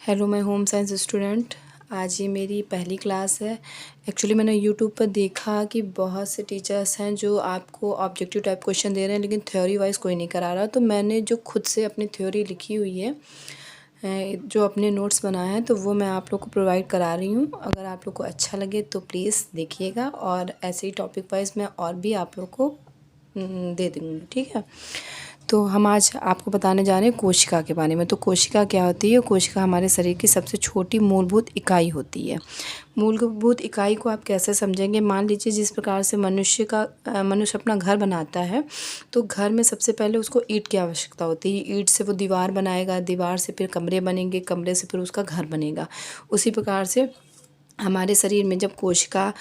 Hello, मैं home science student. आज ये मेरी पहली क्लास है। एक्चुअली मैंने यूट्यूब पर देखा कि बहुत से टीचर्स हैं जो आपको ऑब्जेक्टिव टाइप क्वेश्चन दे रहे हैं, लेकिन थ्योरी वाइज कोई नहीं करा रहा। तो मैंने जो खुद से अपनी थ्योरी लिखी हुई है, जो अपने नोट्स बनाए हैं, तो वो मैं आप लोग को प्रोवाइड करा रही हूँ। अगर आप लोग को अच्छा लगे तो प्लीज़ देखिएगा, और ऐसे ही टॉपिक वाइज मैं और भी आप लोग को दे दूँगी, ठीक है। तो हम आज आपको बताने जा रहे हैं कोशिका के बारे में। तो कोशिका क्या होती है? कोशिका हमारे शरीर की सबसे छोटी मूलभूत इकाई होती है। मूलभूत इकाई को आप कैसे समझेंगे? मान लीजिए जिस प्रकार से मनुष्य अपना घर बनाता है, तो घर में सबसे पहले उसको ईंट की आवश्यकता होती है। ईंट से वो दीवार बनाएगा, दीवार से फिर कमरे बनेंगे, कमरे से फिर उसका घर बनेगा। उसी प्रकार से हमारे शरीर में जब कोशिका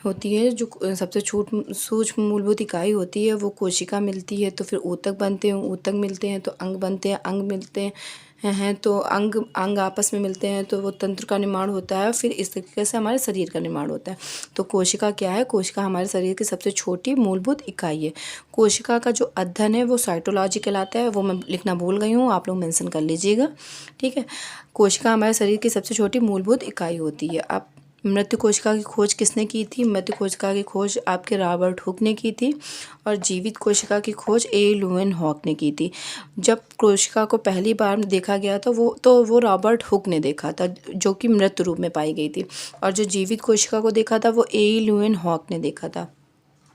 होती है, जो सबसे सूक्ष्म मूलभूत इकाई होती है, वो कोशिका मिलती है, तो फिर ऊतक बनते हैं, ऊतक मिलते हैं तो अंग बनते हैं, अंग मिलते हैं तो अंग आपस में मिलते हैं तो वो तंत्र का निर्माण होता है। फिर इस तरीके से हमारे शरीर का निर्माण होता है। तो कोशिका क्या है? कोशिका हमारे शरीर की सबसे छोटी मूलभूत इकाई है। कोशिका का जो अध्ययन है वो साइटोलॉजी कहलाता है। वो मैं लिखना भूल गई हूँ, आप लोग मेंशन कर लीजिएगा, ठीक है। कोशिका हमारे शरीर की सबसे छोटी मूलभूत इकाई होती है। अब मृत्यु कोशिका की खोज किसने की थी? मृत्यु कोशिका की खोज आपके रॉबर्ट हुक ने की थी, और जीवित कोशिका की खोज ए लुएन हॉक ने की थी। जब कोशिका को पहली बार देखा गया था वो रॉबर्ट हुक ने देखा था, जो कि मृत रूप में पाई गई थी। और जो जीवित कोशिका को देखा था वो ए लुएन हॉक ने देखा था।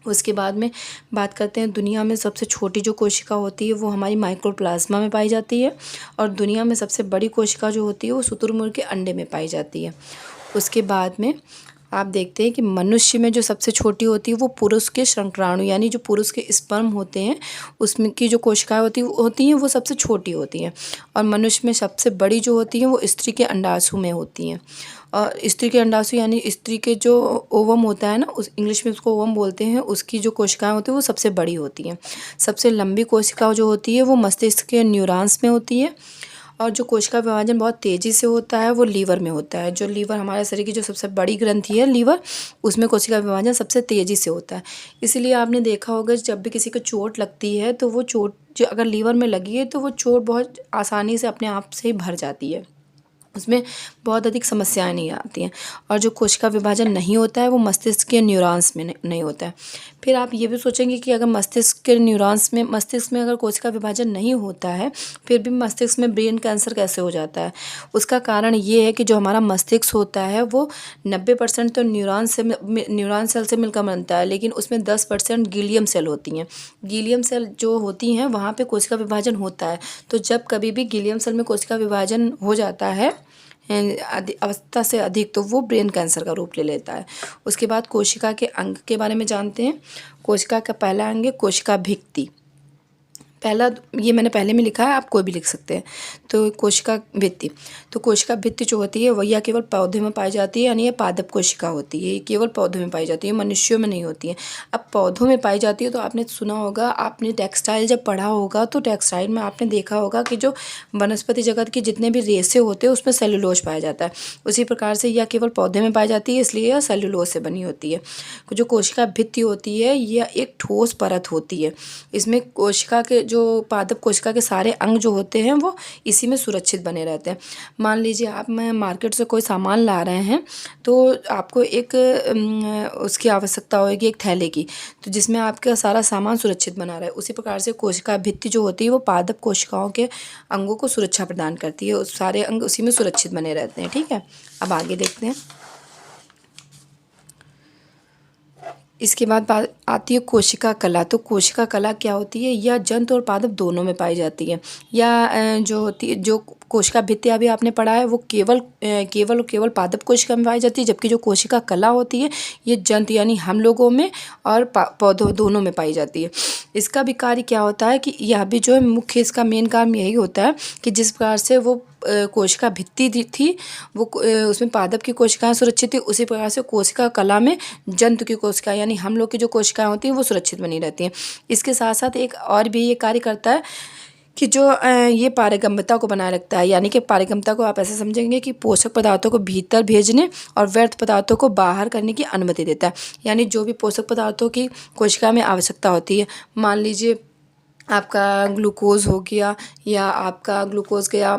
उसके बाद में बात करते हैं दुनिया में सबसे छोटी जो कोशिका होती है वो हमारी माइक्रोप्लाज्मा में पाई जाती है, और दुनिया में सबसे बड़ी कोशिका जो होती है वो शुतुरमुर्ग के अंडे में पाई जाती है। उसके बाद में आप देखते हैं कि मनुष्य में जो सबसे छोटी होती है वो पुरुष के शुक्राणु, यानी जो पुरुष के स्पर्म होते हैं उसमें की जो कोशिकाएं होती हैं वो सबसे छोटी होती हैं। और मनुष्य में सबसे बड़ी जो होती हैं वो स्त्री के अंडाशु में होती हैं। और स्त्री के अंडाशु यानी स्त्री के जो ओवम होता है ना, उस इंग्लिश में उसको ओवम बोलते हैं, उसकी जो कोशिकाएं होती हैं वो सबसे बड़ी होती हैं। सबसे लंबी कोशिका जो होती है वो मस्तिष्क के न्यूरॉन्स में होती है। और जो कोशिका विभाजन बहुत तेज़ी से होता है वो लीवर में होता है। जो लीवर हमारे शरीर की जो सबसे बड़ी ग्रंथि है लीवर, उसमें कोशिका विभाजन सबसे तेज़ी से होता है। इसीलिए आपने देखा होगा जब भी किसी को चोट लगती है तो वो चोट जो अगर लीवर में लगी है तो वो चोट बहुत आसानी से अपने आप से ही भर जाती है, उसमें बहुत अधिक समस्याएं नहीं आती हैं। और जो कोशिका विभाजन नहीं होता है वो मस्तिष्क के न्यूरॉन्स में नहीं होता है। फिर आप ये भी सोचेंगे कि अगर मस्तिष्क में अगर कोशिका विभाजन नहीं होता है, फिर भी मस्तिष्क में ब्रेन कैंसर कैसे हो जाता है? उसका कारण ये है कि जो हमारा मस्तिष्क होता है वो 90% तो न्यूरॉन सेल से मिलकर बनता है, लेकिन उसमें 10% गीलियम सेल होती हैं। गीलियम सेल जो होती हैं वहाँ पे कोशिका विभाजन होता है। तो जब कभी भी गीलियम सेल में कोशिका विभाजन हो जाता है अवस्था से अधिक, तो वो ब्रेन कैंसर का रूप ले लेता है। उसके बाद कोशिका के अंग के बारे में जानते हैं। कोशिका का पहला अंग है कोशिका भित्ति। पहला ये मैंने पहले में लिखा है, आप कोई भी लिख सकते हैं। तो कोशिका भित्ति, तो कोशिका भित्ति जो होती है वह या केवल पौधे में पाई जाती है, यानी ये पादप कोशिका होती है, ये केवल पौधों में पाई जाती है, मनुष्यों में नहीं होती है। अब पौधों में पाई जाती है तो आपने सुना होगा, आपने टेक्सटाइल जब पढ़ा होगा तो टेक्सटाइल में आपने देखा होगा कि जो वनस्पति जगत के जितने भी रेशे होते हैं उसमें सेलुलोज पाया जाता है। उसी प्रकार से यह केवल पौधे में पाई जाती है, इसलिए यह सेलुलोज से बनी होती है। जो कोशिका भित्ति होती है यह एक ठोस परत होती है। इसमें कोशिका के जो पादप कोशिका के सारे अंग जो होते हैं वो इसी में सुरक्षित बने रहते हैं। मान लीजिए आप मैं मार्केट से कोई सामान ला रहे हैं, तो आपको एक उसकी आवश्यकता होगी, एक थैले की, तो जिसमें आपका सारा सामान सुरक्षित बना रहा है। उसी प्रकार से कोशिका भित्ति जो होती है वो पादप कोशिकाओं के अंगों को सुरक्षा प्रदान करती है। उस सारे अंग उसी में सुरक्षित बने रहते हैं, ठीक है। अब आगे देखते हैं। इसके बाद बात आती है कोशिका कला। तो कोशिका कला क्या होती है? यह जंतु और पादप दोनों में पाई जाती है। या जो होती है, जो कोशिका भित्ति अभी आपने पढ़ा है वो केवल पादप कोशिका में पाई जाती है, जबकि जो कोशिका कला होती है ये जंतु यानी हम लोगों में और पौधों दोनों में पाई जाती है। इसका भी कार्य क्या होता है कि यह भी जो है मुख्य इसका मेन काम यही होता है कि जिस प्रकार से वो कोशिका भित्ति थी वो उसमें पादप की कोशिकाएं सुरक्षित थी, उसी प्रकार से कोशिका कला में जंतु की कोशिका यानी हम लोग की जो कोशिकाएं होती हैं वो सुरक्षित बनी रहती हैं। इसके साथ साथ एक और भी ये कार्य करता है कि जो ये पारगम्यता को बनाए रखता है। यानी कि पारगम्यता को आप ऐसे समझेंगे कि पोषक पदार्थों को भीतर भेजने और व्यर्थ पदार्थों को बाहर करने की अनुमति देता है। यानी जो भी पोषक पदार्थों की कोशिका में आवश्यकता होती है, मान लीजिए आपका ग्लूकोज़ हो गया या आपका ग्लूकोज़ गया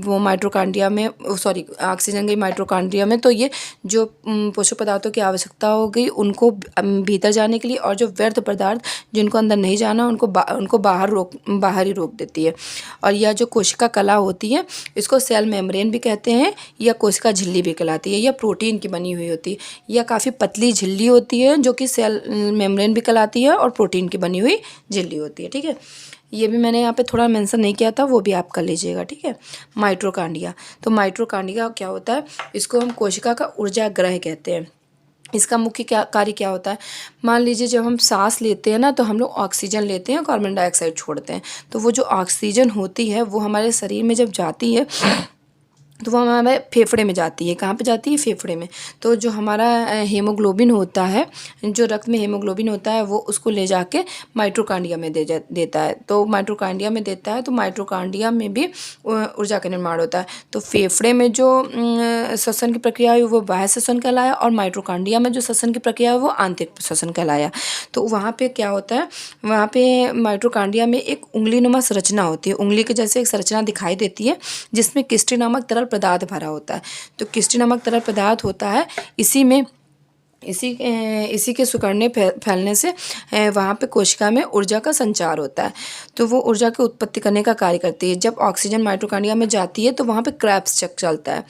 वो माइटोकॉन्ड्रिया में, सॉरी, ऑक्सीजन गई माइटोकॉन्ड्रिया में, तो ये जो पोषक पदार्थों की आवश्यकता हो गई उनको भीतर जाने के लिए, और जो व्यर्थ पदार्थ जिनको अंदर नहीं जाना उनको बाहर ही रोक देती है। और यह जो कोशिका कला होती है इसको सेल मेम्ब्रेन भी कहते हैं या कोशिका झिल्ली भी कहलाती है। यह प्रोटीन की बनी हुई होती है। यह काफ़ी पतली झिल्ली होती है जो कि सेल मेम्ब्रेन भी कहलाती है और प्रोटीन की बनी हुई झिल्ली होती है। ठीक है, ये भी मैंने यहाँ पे थोड़ा मेंशन नहीं किया था, वो भी आप कर लीजिएगा। ठीक है, माइटोकॉन्ड्रिया। तो माइटोकॉन्ड्रिया क्या होता है, इसको हम कोशिका का ऊर्जा ग्रह कहते हैं। इसका मुख्य कार्य क्या होता है, मान लीजिए जब हम सांस लेते हैं ना तो हम लोग ऑक्सीजन लेते हैं, कार्बन डाइऑक्साइड छोड़ते हैं। तो वो जो ऑक्सीजन होती है वो हमारे शरीर में जब जाती है तो वो हमारे फेफड़े में जाती है। कहाँ पे जाती है, फेफड़े में। तो जो हमारा हीमोग्लोबिन होता है, जो रक्त में हीमोग्लोबिन होता है वो उसको ले जाके माइटोकॉन्ड्रिया में देता है। तो माइटोकॉन्ड्रिया में देता है, तो माइटोकॉन्ड्रिया में भी ऊर्जा का निर्माण होता है। तो फेफड़े में जो श्वसन की प्रक्रिया है वो बाह्य श्वसन कहलाया, और माइटोकॉन्ड्रिया में जो श्वसन की प्रक्रिया है वो आंतरिक श्वसन कहलाया। तो वहाँ पे क्या होता है, वहाँ पे माइटोकॉन्ड्रिया में एक उंगलीनुमा संरचना होती है, उंगली के जैसे एक संरचना दिखाई देती है जिसमें किस्टी नामक तरल पदार्थ भरा होता है। तो किस्टी नामक तरल पदार्थ होता है, इसी के सिकुड़ने फैलने से वहाँ पे कोशिका में ऊर्जा का संचार होता है। तो वो ऊर्जा की उत्पत्ति करने का कार्य करती है। जब ऑक्सीजन माइटोकॉन्ड्रिया में जाती है तो वहाँ पे क्रेब्स चक्र चलता है।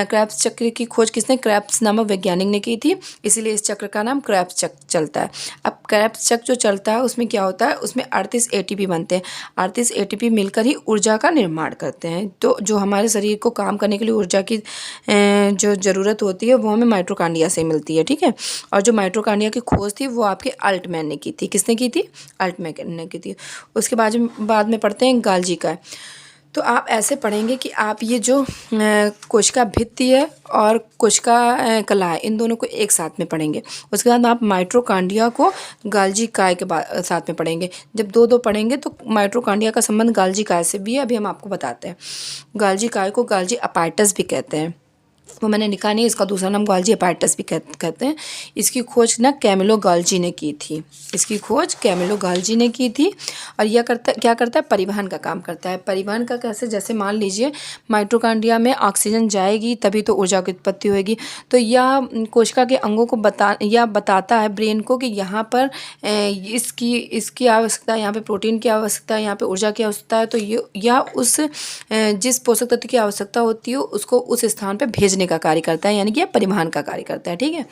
क्रेब्स चक्र की खोज किसने, क्रेब्स नामक वैज्ञानिक ने की थी, इसीलिए इस चक्र का नाम क्रेब्स चक्र चलता है। अब क्रेब्स चक्र जो चलता है उसमें क्या होता है, उसमें 38 एटीपी बनते हैं। 38 एटीपी मिलकर ही ऊर्जा का निर्माण करते हैं। तो जो हमारे शरीर को काम करने के लिए ऊर्जा की जो ज़रूरत होती है वो हमें माइटोकॉन्ड्रिया से मिलती है। ठीक है, और जो माइटोकॉन्ड्रिया की खोज थी वो आपके अल्टमैन ने की थी। किसने की थी, अल्टमैन ने की थी। उसके बाद में पढ़ते हैं गाल्जी का। तो आप ऐसे पढ़ेंगे कि आप ये जो कोशिका भित्ति है और कोशिका कला है, इन दोनों को एक साथ में पढ़ेंगे। उसके बाद आप माइटोकॉन्ड्रिया को गाल्जी काय के साथ में पढ़ेंगे। जब दो पढ़ेंगे तो माइटोकॉन्ड्रिया का संबंध गाल्जी काय से भी है, अभी हम आपको बताते हैं। गाल्जी काय को गाल्जी अपार्टस भी कहते हैं, वो मैंने लिखा नहीं, इसका दूसरा नाम गाल्जी अपार्टस भी कहते हैं। इसकी खोज ना कैमिलो गाल्जी ने की थी, इसकी खोज कैमिलो गाल्जी ने की थी। और यह क्या करता है, परिवहन का काम करता है। परिवहन का कैसे, जैसे मान लीजिए माइटोकॉन्ड्रिया में ऑक्सीजन जाएगी तभी तो ऊर्जा की उत्पत्ति होगी। तो यह कोशिका के अंगों को बताता है ब्रेन को कि यहाँ पर इसकी आवश्यकता है, यहाँ पे प्रोटीन की आवश्यकता है, यहाँ पे ऊर्जा की आवश्यकता है। तो यह उस जिस पोषक तत्व की आवश्यकता होती है उसको उस स्थान पर भेजने का कार्य करता है, यानी कि परिवहन का कार्य करता है। ठीक है,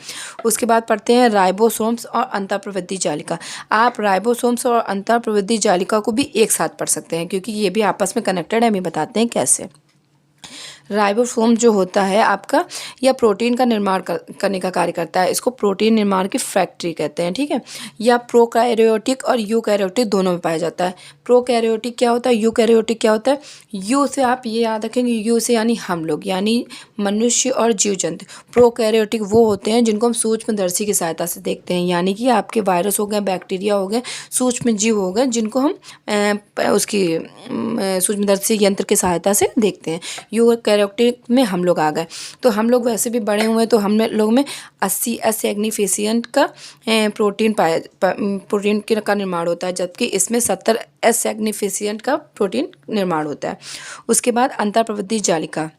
उसके बाद पढ़ते हैं राइबोसोम्स और अंतःप्रवृत्ति जालिका। आप राइबोसोम्स और अंतःप्रवृत्ति जालिका को भी एक साथ पढ़ सकते हैं क्योंकि ये भी आपस में कनेक्टेड है। हमें बताते हैं कैसे। राइबोसोम जो होता है आपका, या प्रोटीन का निर्माण करने का कार्य करता है। इसको प्रोटीन निर्माण की फैक्ट्री कहते हैं। ठीक है, या प्रोकैरियोटिक और यूकैरियोटिक दोनों में पाया जाता है। प्रोकैरियोटिक क्या होता है, यूकैरियोटिक क्या होता है। यू से आप ये याद रखेंगे, यू से यानी हम लोग, यानी मनुष्य और जीव जंतु। प्रोकैरियोटिक वो होते हैं जिनको हम सूक्ष्मदर्शी की सहायता से देखते हैं, यानी कि आपके वायरस हो गए, बैक्टीरिया हो गए, सूक्ष्म जीव हो गए, जिनको हम उसकी सूक्ष्मदर्शी यंत्र की सहायता से देखते हैं। यूकैरियोटिक में हम लोग आ गए। तो हम लोग वैसे भी बड़े हुए, तो हम लोग में 80 एस एग्नीफिशिएंट का प्रोटीन का निर्माण होता है, जबकि इसमें 70 एस एग्नीफिशिएंट का प्रोटीन निर्माण होता है। उसके बाद अंतःप्रवृत्ति जालिका।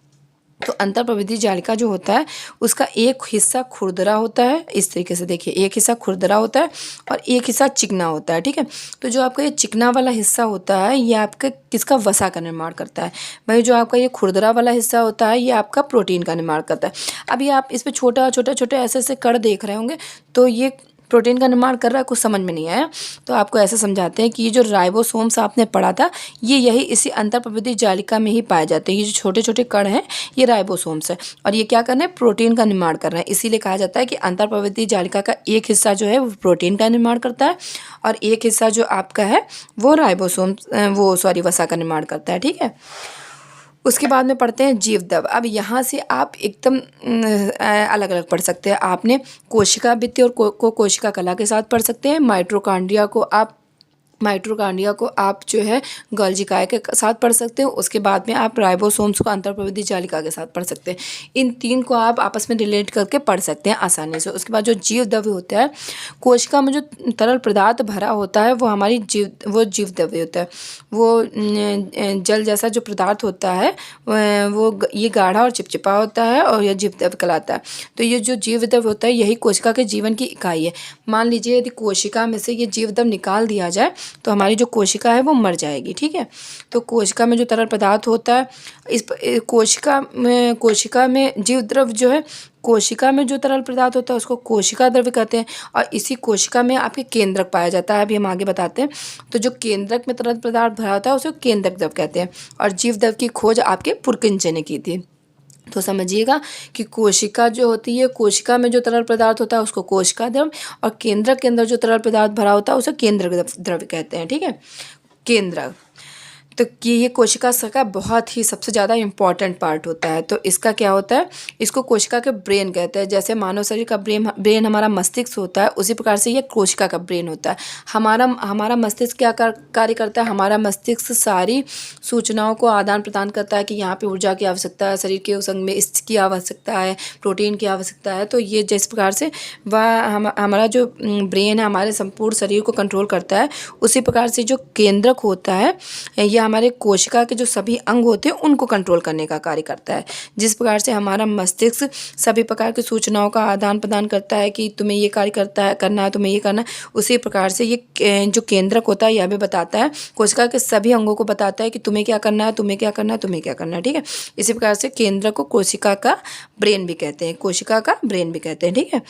तो अंतःप्रवृत्ति जालिका जो होता है उसका एक हिस्सा खुरदरा होता है। इस तरीके से देखिए, एक हिस्सा खुरदरा होता है और एक हिस्सा चिकना होता है। ठीक है, तो जो आपका ये चिकना वाला हिस्सा होता है ये आपका किसका, वसा का निर्माण करता है। वही जो आपका ये खुरदरा वाला हिस्सा होता है ये आपका प्रोटीन का निर्माण करता है। अभी आप इस पर छोटे ऐसे ऐसे कण देख रहे होंगे, तो ये प्रोटीन का निर्माण कर रहा है, कुछ समझ में नहीं आया तो आपको ऐसे समझाते हैं कि ये जो राइबोसोम्स आपने पढ़ा था ये यही इसी अंतःप्रवृत्ति जालिका में ही पाए जाते हैं। ये जो छोटे छोटे कण हैं ये राइबोसोम्स है और ये क्या कर रहे हैं, प्रोटीन का निर्माण कर रहे हैं। इसीलिए कहा जाता है कि अंतःप्रवृत्ति जालिका का एक हिस्सा जो है वो प्रोटीन का निर्माण करता है और एक हिस्सा जो आपका है वो वसा का निर्माण करता है। ठीक है, उसके बाद में पढ़ते हैं जीवदव। अब यहाँ से आप एकदम अलग अलग पढ़ सकते हैं। आपने कोशिका भित्ति और कोशिका कला के साथ पढ़ सकते हैं। माइटोकॉन्ड्रिया को आप माइटोकॉन्ड्रिया को आप जो है गोल्गी काय के साथ पढ़ सकते हो। उसके बाद में आप राइबोसोम्स को अंतर्प्रविधि जालिका के साथ पढ़ सकते हैं। इन तीन को आप आपस में रिलेट करके पढ़ सकते हैं आसानी से। उसके बाद जो जीव द्रव्य होता है, कोशिका में जो तरल पदार्थ भरा होता है वो हमारी जीव द्रव्य होता है। वो जल जैसा जो पदार्थ होता है वो ये गाढ़ा और चिपचिपा होता है और यह जीव द्रव्य कहलाता है। तो ये जो जीव द्रव्य होता है यही कोशिका के जीवन की इकाई है। मान लीजिए यदि कोशिका में से ये जीव द्रव्य निकाल दिया जाए तो हमारी जो कोशिका है वो मर जाएगी, ठीक है। तो कोशिका में जो तरल पदार्थ होता है, इस कोशिका में जीव द्रव्य जो है, कोशिका में जो तरल पदार्थ होता है उसको कोशिका द्रव्य कहते हैं। और इसी कोशिका में आपके केंद्रक पाया जाता है, अभी हम आगे बताते हैं। तो जो केंद्रक में तरल पदार्थ भरा होता है उसे केंद्रक द्रव्य कहते हैं। और जीव द्रव्य की खोज आपके पुरकिंचे ने की थी। तो समझिएगा कि कोशिका जो होती है, कोशिका में जो तरल पदार्थ होता है उसको कोशिका द्रव्य, और केंद्रक के अंदर जो तरल पदार्थ भरा होता है उसे केंद्रक द्रव्य कहते हैं, ठीक है, केंद्रक। तो कि ये कोशिका का बहुत ही सबसे ज़्यादा इम्पॉर्टेंट पार्ट होता है। तो इसका क्या होता है, इसको कोशिका के ब्रेन कहते हैं। जैसे मानव शरीर का ब्रेन हमारा मस्तिष्क होता है, उसी प्रकार से ये कोशिका का ब्रेन होता है। हमारा मस्तिष्क क्या कार्य करता है, हमारा मस्तिष्क सारी सूचनाओं को आदान प्रदान करता है कि यहाँ पे ऊर्जा की आवश्यकता है, शरीर के उस अंग में इसकी आवश्यकता है, प्रोटीन की आवश्यकता है। तो ये जिस प्रकार से वह हमारा जो ब्रेन है हमारे संपूर्ण शरीर को कंट्रोल करता है, उसी प्रकार से जो केंद्रक होता है यह हमारे कोशिका के जो सभी अंग होते हैं उनको कंट्रोल करने का कार्य करता है। जिस प्रकार से हमारा मस्तिष्क सभी प्रकार की सूचनाओं का आदान प्रदान करता है कि तुम्हें ये कार्य करना है, तुम्हें ये करना है, उसी प्रकार से ये जो केंद्रक होता है यह भी बताता है, कोशिका के सभी अंगों को बताता है कि तुम्हें क्या करना है, तुम्हें क्या करना है, तुम्हें क्या करना है, ठीक है। इसी प्रकार से केंद्रक को कोशिका का ब्रेन भी कहते हैं, कोशिका का ब्रेन भी कहते हैं, ठीक है।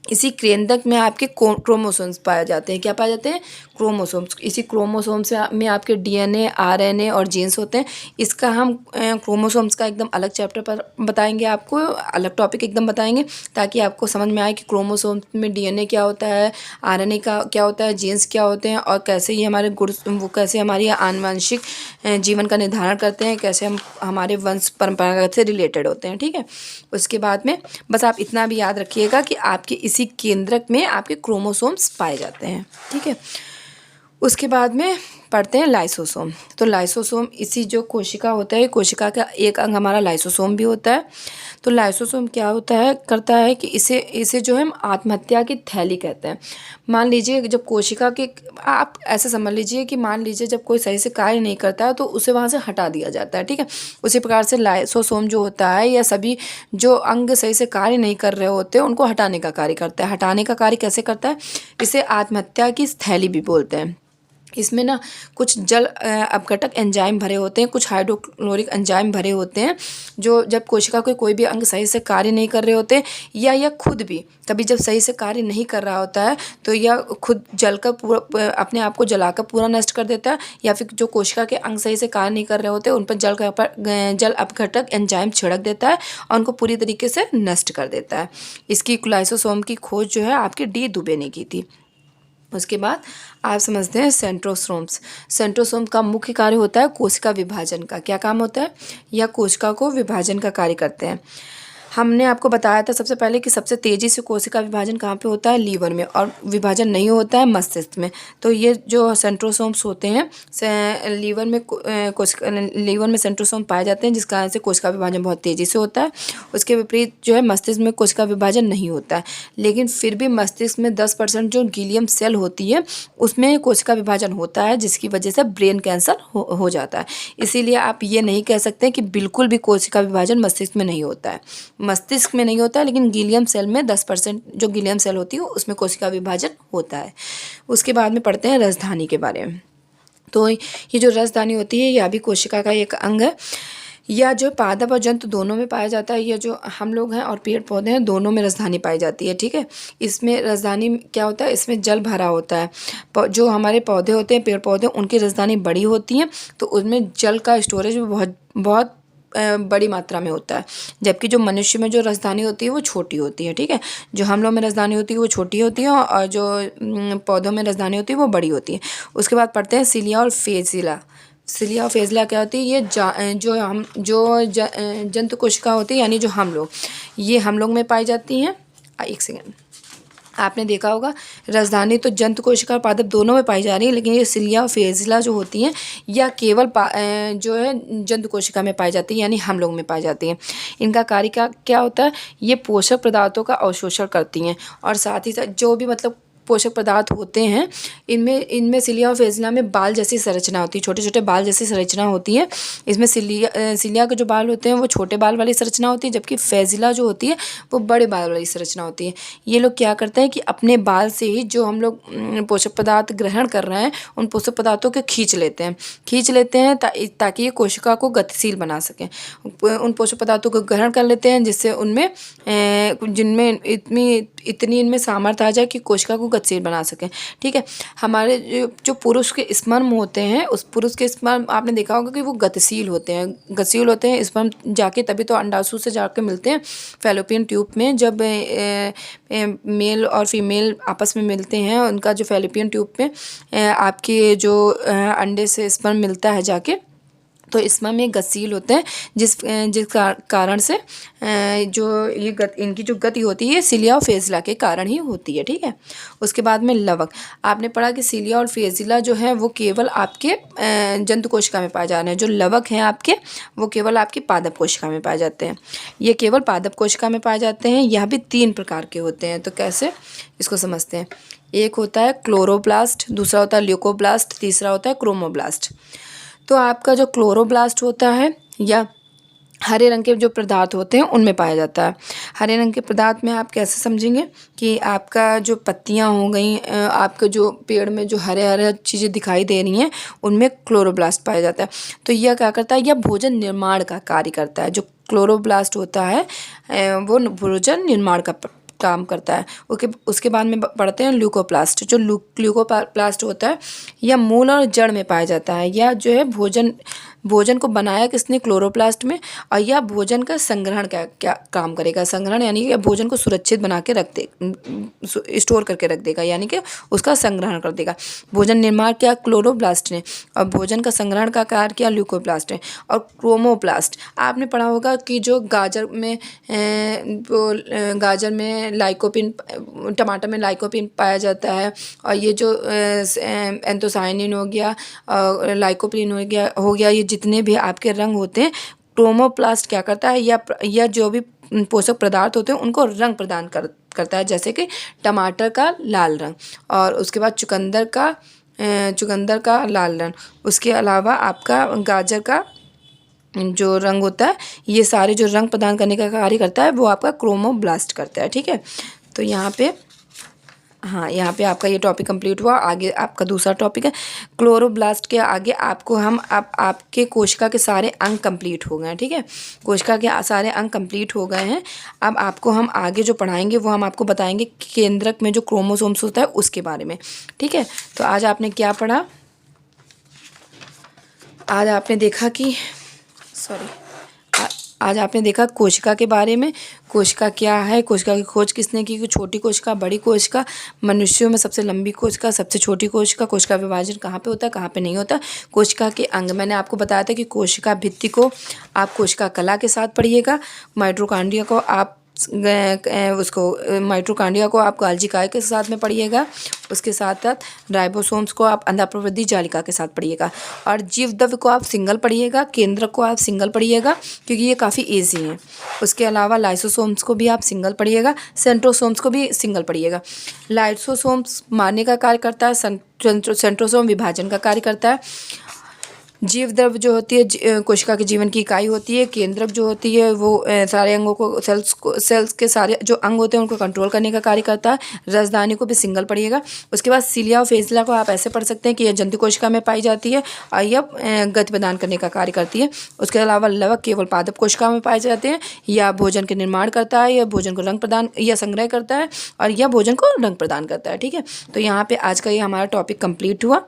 इसी केंद्रक में आपके क्रोमोसोम्स पाए जाते हैं। क्या पाए जाते हैं, क्रोमोसोम्स। इसी क्रोमोसोम्स में आपके डीएनए, आरएनए और जीन्स होते हैं। इसका हम क्रोमोसोम्स का एकदम अलग चैप्टर पर बताएंगे, आपको अलग टॉपिक एकदम बताएंगे, ताकि आपको समझ में आए कि क्रोमोसोम्स में डीएनए क्या होता है, आरएनए का क्या होता है, जीन्स क्या होते हैं, और कैसे ये हमारे वो कैसे हमारी आनुवंशिक जीवन का निर्धारण करते हैं, कैसे हम हमारे वंश परंपरागत से रिलेटेड होते हैं, ठीक है। उसके बाद में बस आप इतना भी याद रखिएगा कि आपके इसी केंद्रक में आपके क्रोमोसोम्स पाए जाते हैं, ठीक है। उसके बाद में पढ़ते हैं लाइसोसोम। तो लाइसोसोम इसी जो कोशिका होता है, कोशिका का एक अंग हमारा लाइसोसोम भी होता है। तो लाइसोसोम क्या होता है, करता है कि इसे जो है हम आत्महत्या की थैली कहते हैं। मान लीजिए जब कोशिका के, आप ऐसे समझ लीजिए कि मान लीजिए जब कोई सही से कार्य नहीं करता है तो उसे वहाँ से हटा दिया जाता है, ठीक है। उसी प्रकार से लाइसोसोम जो होता है या सभी जो अंग सही से कार्य नहीं कर रहे होते उनको हटाने का कार्य करता है। हटाने का कार्य कैसे करता है, इसे आत्महत्या की थैली भी बोलते हैं। इसमें ना कुछ जल अपघटक एंजाइम भरे होते हैं, कुछ हाइड्रोक्लोरिक एंजाइम भरे होते हैं, जो जब कोशिका के कोई भी अंग सही से कार्य नहीं कर रहे होते, या यह खुद भी कभी जब सही से कार्य नहीं कर रहा होता है तो यह खुद जलकर पूरा अपने आप को जलाकर पूरा नष्ट कर देता है, या फिर जो कोशिका के अंग सही से कार्य नहीं कर रहे होते उन पर जल अपघटक एंजाइम छिड़क देता है और उनको पूरी तरीके से नष्ट कर देता है। इसकी लाइसोसोम की खोज जो है आपकी डी दुबे ने की थी। उसके बाद आप समझते हैं सेंट्रोसोम्स। सेंट्रोसोम का मुख्य कार्य होता है कोशिका विभाजन का। क्या काम होता है, यह कोशिका को विभाजन का कार्य करते हैं। हमने आपको बताया था सबसे पहले कि सबसे तेज़ी से कोशिका विभाजन कहाँ पे होता है, लीवर में, और विभाजन नहीं होता है मस्तिष्क में। तो ये जो सेंट्रोसोम्स होते हैं लीवर में सेंट्रोसोम पाए जाते हैं, जिस कारण से कोशिका विभाजन बहुत तेज़ी से होता है। उसके विपरीत जो है मस्तिष्क में कोशिका विभाजन नहीं होता है, लेकिन फिर भी मस्तिष्क में 10% जो गीलियम सेल होती है उसमें कोशिका विभाजन होता है, जिसकी वजह से ब्रेन कैंसर हो जाता है। इसीलिए आप ये नहीं कह सकते कि बिल्कुल भी कोशिका विभाजन मस्तिष्क में नहीं होता है। मस्तिष्क में नहीं होता है, लेकिन गीलियम सेल में 10% जो गीलियम सेल होती है उसमें कोशिका विभाजन होता है। उसके बाद में पढ़ते हैं रसधानी के बारे में। तो ये जो रसधानी होती है यह भी कोशिका का एक अंग है। या जो पादप और जंतु दोनों में पाया जाता है, ये जो हम लोग हैं और पेड़ पौधे हैं दोनों में रसधानी पाई जाती है, ठीक है। इसमें रसधानी क्या होता है, इसमें जल भरा होता है। जो हमारे पौधे होते हैं, पेड़ पौधे, उनकी रसधानी बड़ी होती है, तो उसमें जल का स्टोरेज भी बहुत बड़ी मात्रा में होता है। जबकि जो मनुष्य में जो रसधानी होती है वो छोटी होती है, ठीक है। जो हम लोग में रसधानी होती है वो छोटी होती है, और जो पौधों में रसधानी होती है वो बड़ी होती है। उसके बाद पढ़ते हैं सिलिया और फेजिला। सिलिया और फेजिला क्या होती है, ये जो जंतु कोशिका होती है, यानी जो हम लोग, ये हम लोग में पाई जाती हैं। एक सेकेंड। आपने देखा होगा राजधानी तो जंतु कोशिका और पादप दोनों में पाई जा रही है, लेकिन ये सिलिया और फ्लैजेला जो होती हैं या केवल जो है जंतु कोशिका में पाई जाती है, यानी हम लोग में पाई जाती हैं। इनका कार्य क्या क्या होता है, ये पोषक पदार्थों का अवशोषण करती हैं और साथ ही साथ जो भी मतलब पोषक पदार्थ होते हैं इनमें इनमें सिलिया और फ्लैजेला में बाल जैसी संरचना होती है, छोटे छोटे बाल जैसी संरचना होती है। इसमें सिलिया के जो बाल होते हैं वो छोटे बाल वाली संरचना होती है, जबकि फ्लैजेला जो होती है वो बड़े बाल वाली संरचना होती है। ये लोग क्या करते हैं कि अपने बाल से ही जो हम लोग पोषक पदार्थ ग्रहण कर रहे हैं उन पोषक पदार्थों को खींच लेते हैं ताकि ये कोशिका को गतिशील बना सकें। उन पोषक पदार्थों को ग्रहण कर लेते हैं जिससे उनमें जिनमें इतनी इनमें सामर्थ्य आ जाए कि कोशिका को गतिशील बना सकें। ठीक है, हमारे जो पुरुष के स्पर्म होते हैं उस पुरुष के स्पर्म आपने देखा होगा कि वो गतिशील होते हैं स्पर्म जाके तभी तो अंडाशु से जाके मिलते हैं फैलोपियन ट्यूब में। जब मेल और फीमेल आपस में मिलते हैं उनका जो फैलोपियन ट्यूब में आपके जो अंडे से स्पर्म मिलता है जाके, तो स्पर्म में गतिशील होते हैं जिस कारण से जो ये इनकी जो गति होती है सिलिया और फ्लैजेला के कारण ही होती है। ठीक है, उसके बाद में लवक। आपने पढ़ा कि सिलिया और फ्लैजेला जो है वो केवल आपके जंतु कोशिका में पाए जा रहे हैं। जो लवक हैं आपके वो केवल आपकी पादप कोशिका में पाए जाते हैं। ये केवल पादप कोशिका में पाए जाते हैं। यह भी 3 प्रकार के होते हैं। तो कैसे, इसको समझते हैं। एक होता है क्लोरोप्लास्ट, दूसरा होता है ल्यूकोप्लास्ट, तीसरा होता है क्रोमोब्लास्ट। तो आपका जो क्लोरोब्लास्ट होता है या हरे रंग के जो पदार्थ होते हैं उनमें पाया जाता है। हरे रंग के पदार्थ में आप कैसे समझेंगे कि आपका जो पत्तियां हो गई, आपके जो पेड़ में जो हरे हरे चीज़ें दिखाई दे रही हैं उनमें क्लोरोब्लास्ट पाया जाता है। तो यह क्या करता है, यह भोजन निर्माण का कार्य करता है। जो क्लोरोब्लास्ट होता है वो भोजन निर्माण का काम करता है। उसके बाद में पढ़ते हैं ल्यूकोप्लास्ट। जो ल्यूकोप्लास्ट होता है यह मूल और जड़ में पाया जाता है। यह जो है भोजन को बनाया किसने, क्लोरोप्लास्ट में, और यह भोजन का संग्रहण क्या काम करेगा। संग्रहण यानी कि भोजन को सुरक्षित बना के रख दे, स्टोर करके रख देगा, यानी कि उसका संग्रहण कर देगा। भोजन निर्माण क्या में ने, और भोजन का संग्रहण का कार्य किया ल्यूकोप्लास्ट ने। और क्रोमोप्लास्ट आपने पढ़ा होगा कि जो गाजर में लाइकोपिन, टमाटर में लाइकोपिन पाया जाता है, और ये जो एंथोसायनिन हो गया, लाइकोपिन हो गया, ये जितने भी आपके रंग होते हैं, क्रोमोप्लास्ट क्या करता है, या जो भी पोषक पदार्थ होते हैं उनको रंग प्रदान करता है। जैसे कि टमाटर का लाल रंग, और उसके बाद चुकंदर का लाल रंग, उसके अलावा आपका गाजर का जो रंग होता है, ये सारे जो रंग प्रदान करने का कार्य करता है वो आपका क्रोमोब्लास्ट करता है। ठीक है, तो यहाँ पे आपका ये टॉपिक कंप्लीट हुआ। आगे आपका दूसरा टॉपिक है क्लोरोब्लास्ट के आगे आपको आपके कोशिका के सारे अंग कंप्लीट हो गए हैं। ठीक है, कोशिका के सारे अंग कंप्लीट हो गए हैं। अब आपको हम आगे जो पढ़ाएंगे वो हम आपको बताएंगे केंद्रक में जो क्रोमोसोम्स होता है उसके बारे में। ठीक है, तो आज आपने क्या पढ़ा, आज आपने देखा कोशिका के बारे में। कोशिका क्या है, कोशिका की खोज किसने की, छोटी कोशिका, बड़ी कोशिका, मनुष्यों में सबसे लंबी कोशिका, सबसे छोटी कोशिका, कोशिका विभाजन कहाँ पे होता है, कहाँ पे नहीं होता, कोशिका के अंग। मैंने आपको बताया था कि कोशिका भित्ति को आप कोशिका कला के साथ पढ़िएगा, माइटोकॉन्ड्रिया को आप माइटोकॉन्ड्रिया को आप गोल्गी काय के साथ में पढ़िएगा। उसके साथ साथ राइबोसोम्स को आप अंडाप्रवृद्धि जालिका के साथ पढ़िएगा, और जीवद्रव्य को आप सिंगल पढ़िएगा, केंद्रक को आप सिंगल पढ़िएगा क्योंकि ये काफ़ी ईजी हैं। उसके अलावा लाइसोसोम्स को भी आप सिंगल पढ़िएगा, सेंट्रोसोम्स को भी सिंगल पढ़िएगा। लाइसोसोम्स मारने का कार्य करता है, सेंट्रोसोम विभाजन का कार्य करता है। जीवद्रव्य जो होती है कोशिका के जीवन की इकाई होती है। केंद्रक जो होती है वो सारे अंगों को सेल्स के सारे जो अंग होते हैं उनको कंट्रोल करने का कार्य करता है। राजधानी को भी सिंगल पढ़िएगा। उसके बाद सिलिया और फ्लैजेला को आप ऐसे पढ़ सकते हैं कि यह जंतु कोशिका में पाई जाती है और यह गति प्रदान करने का कार्य करती है। उसके अलावा लवक केवल पादप कोशिका में पाए जाते हैं। यह भोजन के निर्माण करता है, यह भोजन को रंग प्रदान या संग्रह करता है, और यह भोजन को रंग प्रदान करता है। ठीक है, तो यहाँ पे आज का ये हमारा टॉपिक कंप्लीट हुआ।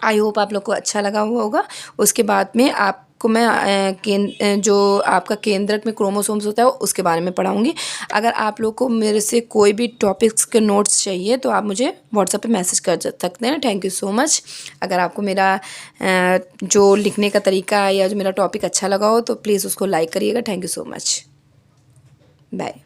आई होप आप लोग को अच्छा लगा हुआ होगा। उसके बाद में आपको मैं जो आपका केंद्रक में क्रोमोसोम्स होता है उसके बारे में पढ़ाऊँगी। अगर आप लोग को मेरे से कोई भी टॉपिक्स के नोट्स चाहिए तो आप मुझे व्हाट्सएप पे मैसेज कर सकते हैं। Thank you so much. अगर आपको मेरा जो लिखने का तरीका है या जो मेरा टॉपिक अच्छा लगा हो तो प्लीज़ उसको लाइक करिएगा। Thank you so much. Bye.